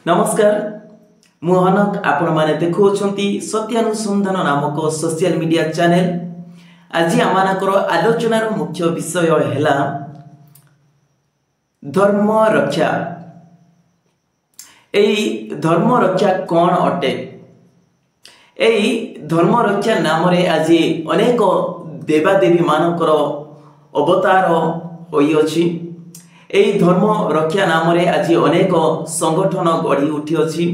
नमस्कार मु अनक आपण माने देखुछंती सत्यानुसंधान नामक सोशल मीडिया चैनल। आज आमानकर आलोचनार मुख्य विषय हैला धर्म रक्षा। एई धर्म रक्षा कौन अटे? एई धर्म रक्षा नाम रे आज अनेक देवादेवी मानकर अवतार होई अछि। एई धर्म रक्षा नाम रे आज अनेक संगठन गढ़ी उठी अछि।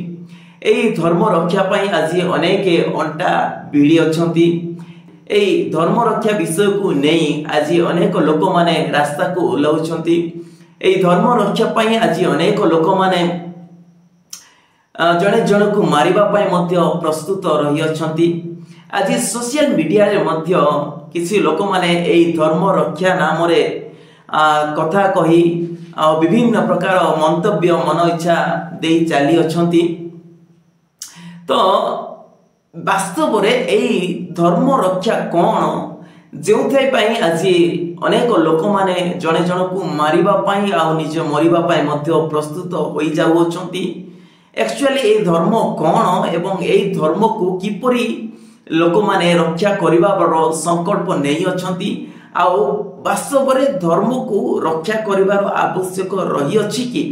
एई धर्म रक्षा पाई आज अनेक अंटा भिड़ी अछंती। एई धर्म रक्षा विषय को नहीं आज अनेक लोक माने रास्ता को ओलाउछंती। एई धर्म रक्षा पाई आज अनेक लोक माने जने जन को मारिबा पाई मध्य प्रस्तुत रही अछंती। आज सोशल मीडिया रे मध्य किसी लोक माने एई धर्म रक्षा नाम रे कथा कही विभिन्न प्रकार मंतव्य मन इच्छा दे चली अछंती। तो वास्तव रे एई धर्म रक्षा कौन जो आज अनेक लोक माने जने जन को मारिबा पाई आ निज मरिबा पाई मध्य प्रस्तुत होई जाउछंती। एक्चुअली ए धर्म कौन एवं ए धर्म को किपरि लोक माने रक्षा करिबा संकल्प नहीं अछंती। आउ वास्तव रे धर्म को रक्षा करिबार आवश्यक रही अछि कि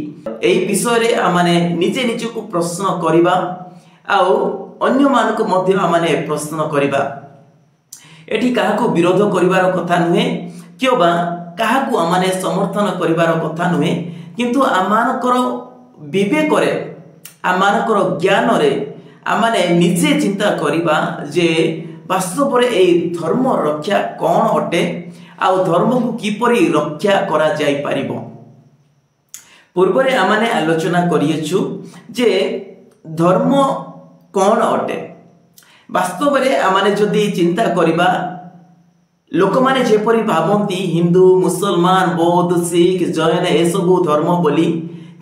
एई विषय रे आमाने निजे निजे को प्रश्न करिबा आउ अन्य मान को मध्य आमाने प्रश्न करिबा। एठी काहा को विरोध करिबार कथा नुहे क्योबा काहा को आमाने समर्थन करिबार कथा नुहे, किंतु आमानकर विवेक रे आमानकर ज्ञान रे आमाने निजे चिंता करिबा जे वास्तव रे एई धर्म रक्षा कौन अटे आउ धर्म को किपरि रक्षा करा जाई परिबो। पूर्व रे आमाने आलोचना करियछु जे धर्म कौन अटे। वास्तव रे आमाने जदि चिंता करिबा लोक माने जेपरि भाबंती हिंदू मुसलमान बौद्ध सिख जैन ए सब धर्म बोली,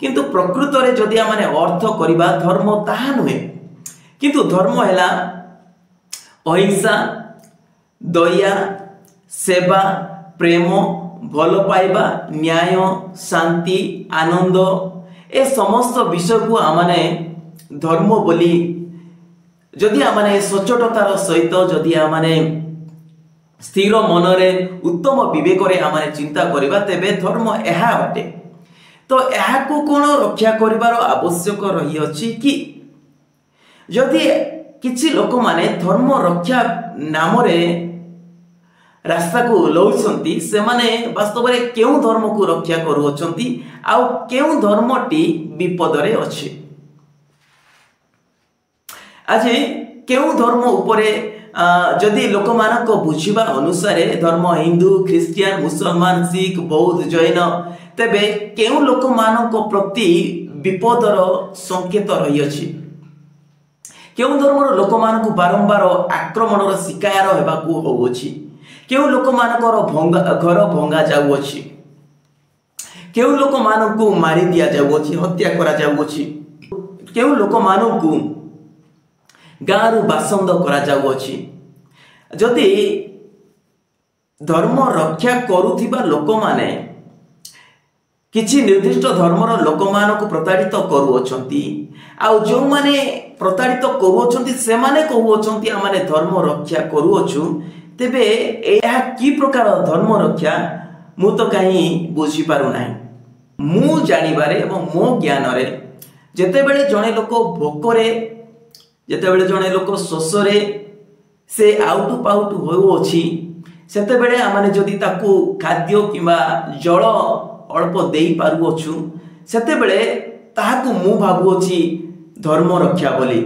किंतु प्रकृत रे जदि आमाने अर्थ करिबा धर्म ताहा नुहे। किंतु धर्म हैला अहिंसा दया सेवा प्रेम भल पाइबा न्याय शांति आनंद ए समस्त विषय को आमाने धर्म बोली जदि आमाने सचोटतार सहित जदि आमाने स्थिर मन रे उत्तम विवेक रे आमाने चिंता करिबा तेबे धर्म एहा अटे। तो एहा को कोन रक्षा करिबार आवश्यक रही अछि कि जदि किछि लोक माने धर्म रक्षा नाम रे रास्ता को लौछंती से माने वास्तव रे केउ धर्म को रक्षा करू अछंती आउ केउ धर्मटी विपद रे अछि। आज केउ धर्म उपरे जदि लोक मानक बुझिबा अनुसार धर्म हिंदू ख्रिस्टियन मुसलमान सिख बौद्ध जैन तेबे केउ लोक मानक प्रति विपदर संकेत रही अछि। केउ धर्मर लोक मानक बारंबार आक्रमणर शिकार हेबाकू होउछि। केउ लोक मानकर घर भंगा जाउछि। केउ लोक मानकू मारी दिया जाउछि हत्या करा जाउछि। केउ लोक मानकू गारू बासंद करा जाउछि। जदि धर्म रक्षा करूथिबा लोक माने किछि निर्दिष्ट धर्मर लोक मानकू प्रताड़ित करूछंती आउ जो माने प्रताड़ित करूछंती से माने कहूछंती आमाने धर्म रक्षा करूछु, तेबे एहा की प्रकार धर्म रक्षा मु तो कहीं बुझी पारु नाही। मु जानिबारे एवं मो ज्ञान रे जेतेबेले जणे लोक भोकरे जेतेबेले जणे लोक शोषरे से आउटु पाउटु होउछि सेतेबेले आमाने जदि ताकू खाद्य किबा जल अल्प देई पारुछु सेतेबेले ताहाकू मु भाबुछि धर्म रक्षा बोली।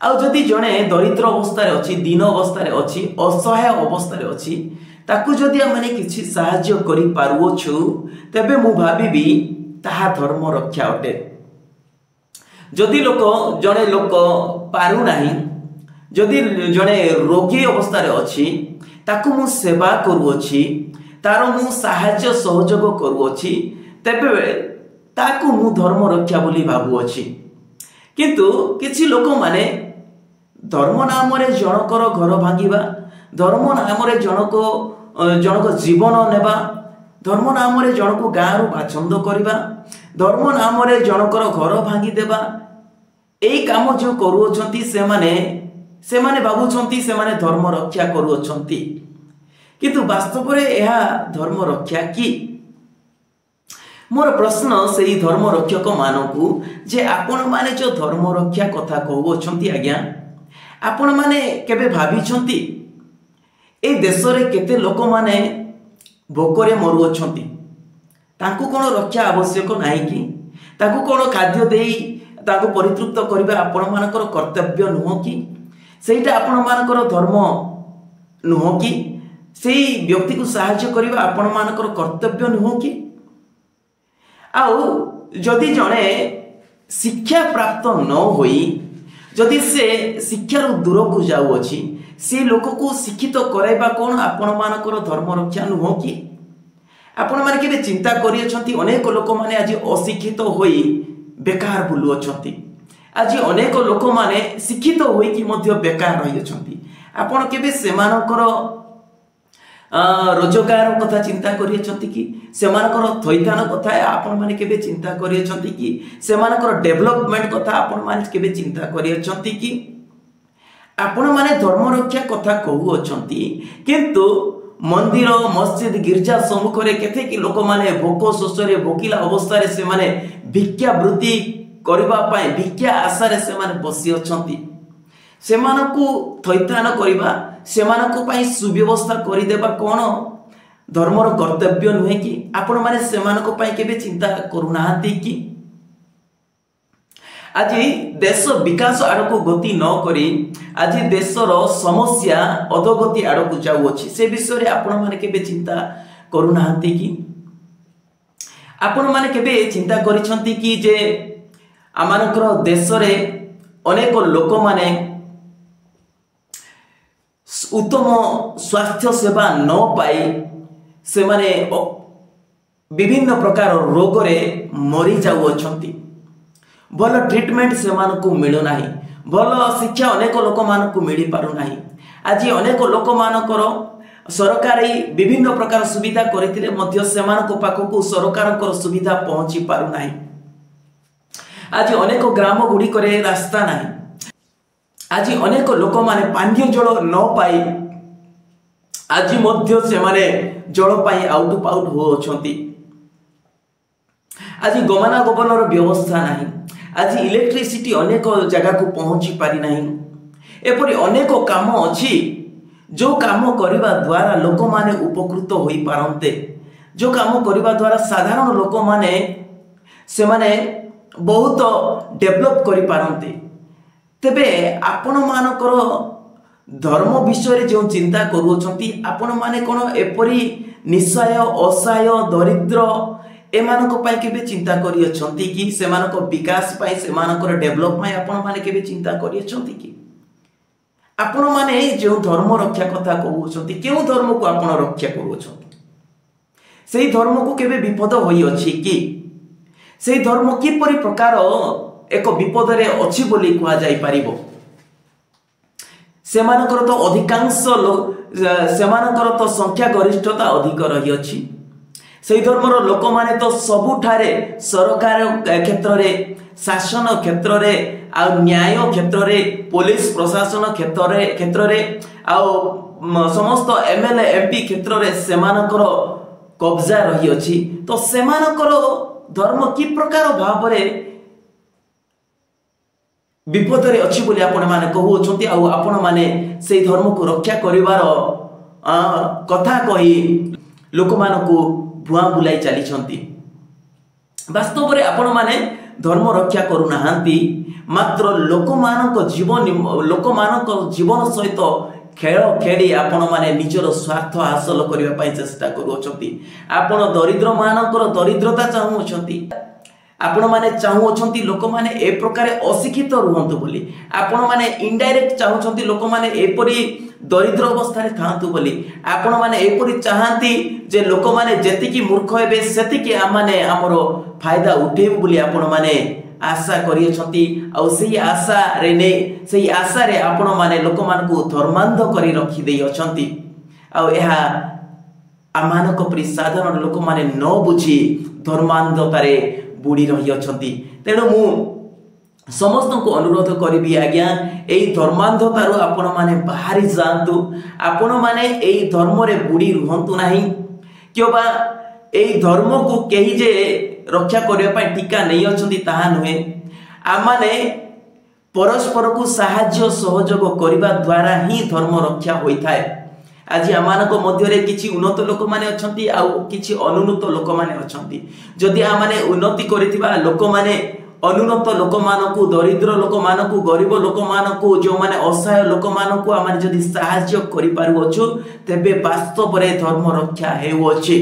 आउ जदि जणे दरिद्र अवस्था रे अछि दीन अवस्था रे अछि असहाय अवस्था रे अछि ताकू जदि आमाने किछि सहाय्य करि पारुछु तबे मु भाबिबी ताहा धर्म रक्षा अटे। जदि लोक जणे लोक पारु नाही जदि जणे रोगी अवस्था रे अछि ताकू मु सेवा करूछि तार मु सहाय्य सहयोग करूछि तबे ताकू मु धर्म रक्षा बोली भाबुछि। किंतु किछि लोक माने धर्म नाम रे जनकर घर भांगिबा धर्म नाम रे जनक जीवन नेबा धर्म नाम रे जनक गाँव बाछंद करबा धर्म नाम रे जनकर घर भांगी देबा एई काम जो करूछंती सेमाने भाबुछंती सेमाने धर्म रक्षा करूछंती किंतु वास्तव रे यह धर्म रक्षा की मोर प्रश्न से धर्म रक्षक मानकू जे आपण माने जो धर्म रक्षा कथा कहउछंती आज्ञा आपण माने केबे भाबिछंती ए देश रे केते लोक माने भोकरे मरुछंती तांकू कोन रक्षा आवश्यक नाही कि तांकू कोन खाद्य देई तांकू परितृप्त करबा आपण मानकर कर्तव्य नुह कि सेटा आपण मानकर धर्म नुह कि सेई व्यक्ति को सहायता करबा आपण मानकर कर्तव्य नुह कि आउ जदि जणे शिक्षा प्राप्त न होई जदि से शिक्षार दूर को जाऊ अछि से लोक को शिक्षित कराइबा कोन आपण मानकर धर्म रक्षा नुह कि आपण माने के चिंता करियछंती अनेक लोक माने आज अशिक्षित होई बेकार बुलु अछंती आज अनेक लोक माने शिक्षित होई कि मध्य बेकार रहि अछंती आपण केबे सेमानकर रोजगार कथा चिंता करियछंती कि सेमानकर थैथान कथा आपण माने केबे चिंता करियछंती कि सेमानकर डेवलपमेंट कथा आपण माने केबे चिंता करियछंती कि आपण माने धर्म रक्षा कथा कहू अछंती किंतु मंदिर मस्जिद गिरजा सम्मुख रे केथे कि लोक माने भोक शोषरे भोकिला अवस्था रे से माने भिक्षा वृत्ति करबा पाए भिक्षा आशा रे से माने बसी अछंती सेमानकु थैथान करबा सेमानकु पाई सुव्यवस्था करि देबा कोन धर्मर कर्तव्य नुहे कि आपण माने सेमानकु पाई केबे चिंता करूनाहांती कि आज देश विकास आड़क गति न करी आज देशर समस्या अधोगति आड़क जाऊ अछि से विषय रे आपण माने केबे चिंता करूनाहांती कि आपण माने केबे चिंता करिसंती कि जे आमानकर देश रे अनेक लोक माने उत्तम स्वास्थ्य सेवा न पाई से माने विभिन्न प्रकार रोग रे मरी जाऊ अछंती भल ट्रीटमेंट से मानकु मिलु नाही भल शिक्षा अनेक लोक मानकु मिली पारु नाही आज अनेक लोक मानकर सरकारी विभिन्न प्रकार सुविधा करथिले मध्य से मानको पाखकु सरकारकर सुविधा पहुंची पारु नाही आज अनेक ग्राम गुडी करे रास्ता नाही आज अनेक लोक माने पानीय जल न पाई आज मध्य से माने जल पाई आउट पाउट हो अछंती आज गमनागमनर व्यवस्था नाही आज इलेक्ट्रिसिटी अनेक जगह को पहुंची पारि नहीं एपरि अनेक काम अछि जो काम करबा द्वारा लोक माने उपकृत होई पारंते जो काम करबा द्वारा साधारण लोक माने से माने बहुत डेवलप करि पारंते तेबे आपण मानकर धर्म विषय रे जो चिंता करूछंती आपण माने कोन एपरि निस्सहाय असहाय दरिद्र एमानको पाई केबे चिंता करि अछंती कि सेमानको विकास पाई सेमानकर डेवलप पाई आपण माने केबे चिंता करि अछंती कि आपण माने जो धर्म रक्षा कथा कहउछंती केउ धर्म को आपण रक्षा करूछंती सेही धर्म को केबे विपद होई अछि कि सेही धर्म कि परि प्रकार एक विपद रे अछि बोली कुआ जाई परिबो सेमानकर तो अधिकांश सेमानकर तो संख्या गरिष्ठता अधिक रही अछि से धर्मर लोक माने तो सबुठारे सरकार क्षेत्र रे शासन क्षेत्र रे आ न्याय क्षेत्र रे पुलिस प्रशासन क्षेत्र रे आ समस्त एमएलए एमपी क्षेत्र रे सेमानकर कब्जा रही अछि तो सेमानकर धर्म कि प्रकार भाव रे विपद रे अछि बोली आपण माने कहू अछंती आ आपण माने से धर्म को रक्षा करिवार कथा कहि लोक मानको भुआ बुलाई चली छंती वास्तव रे आपण माने धर्म रक्षा करूनाहांती मात्र लोक मानक जीवन सहित खेल खेली आपण माने निजर स्वार्थ हासिल करिवा पई चेष्टा करूछंती आपण दरिद्र मानकर दरिद्रता चाहूछंती आपण माने चाहूछंती लोक माने ए प्रकार अशिक्षित रुहंतु बोली आपण माने इनडायरेक्ट चाहूछंती लोक माने एपरी दरिद्र अवस्था रे थांतु बोली आपण माने एपरी चाहंती जे लोक माने जेतिकी मूर्ख हेबे सेतिकी आमाने हमरो फायदा उठेबु बोली आपण माने आशा करियछंती आ सेही आशा रे ने सेही आशा रे आपण माने लोक मानकु धर्मांध करी रखी देई अछंती आ एहा आमानक परि साधारण लोक माने न बुझी धर्मांधतारे बुड़ी रही अछंती। तेणु मु समस्त को अनुरोध करी आज्ञा यही धर्मांधतारू आपण माने बाहरी जातु, आपण माने यही धर्म रे बुड़ी रुहंतु नाही। क्यों बा यही धर्म को कहीं जे रक्षा करने टीका नहीं अछंती ताहा नुहे। आम माने परस्पर को साहाय्य सहयोग करने द्वारा ही धर्म रक्षा होता है। आज आम मध्य किसी उन्नत लोक मैंने अच्छी आउ किसी अनुन्नत लोक मैंने अच्छी। जदि आम मैंने उन्नति करिथिबा लोक मैंने अनुन्नत लोक मानकु, दरिद्र लोक मानकु, गरीब लोक मानकु, जो माने असहाय लोक मानकु आम जदि साहाय्य करि पारुअछु तेबे वास्तव रे धर्म रक्षा हेउअछि।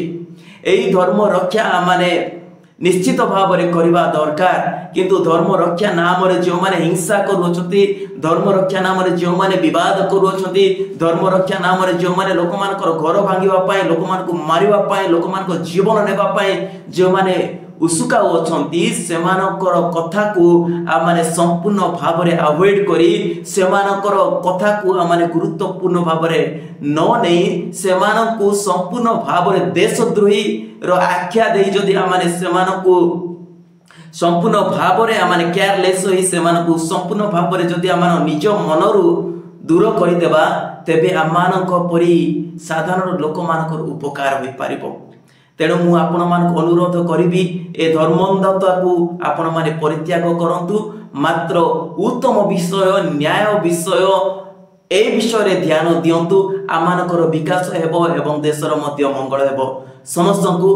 एई धर्म रक्षा आम माने निश्चित भाव में करवा दरकार। किंतु धर्म रक्षा नाम रे जो माने हिंसा करूछंती, धर्म रक्षा नाम रे जो माने विवाद करूछंती, धर्म रक्षा नाम रे जो माने लोक मानकर घर भांगिबा पाए, लोक मानकु मारिबा पाए, लोक मानकर जीवन नेबा पाए जो माने उसुका अछंती, सेमानकर कथा को आ माने संपूर्ण भाव में अवॉइड करी, सेमानकर कथा को आ माने गुरुत्वपूर्ण भाव में न नहीं, सेमानकु संपूर्ण भाव में देशद्रोही रो आख्या दे जदि आ माने सेमानकु संपूर्ण भाव में आ माने केयरलेस होई सेमानकु संपूर्ण भाव में जदि आ माने निज मनरु दूर करि देबा तेबे आमानक परि साधारण लोक मानकर उपकार होई पारिबो। तेणु मु आपण मानक अनुरोध करी ए धर्मांधता को आपण माने परित्याग करंतु, मात्र उत्तम विषय न्याय विषय ए विषय रे ध्यान दियंतु। आमानकर विकास हेबो एवं देशर मध्य मंगल हेबो। समस्त को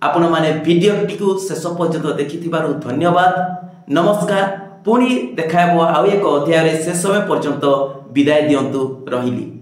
आपण माने वीडियो टिकु शेष पर्यंत देखिथिबारु धन्यवाद। नमस्कार। पुणी देखाबो आउ एक अध्याय रे शेष समय पर्यंत विदाय दियंतु। रहिली।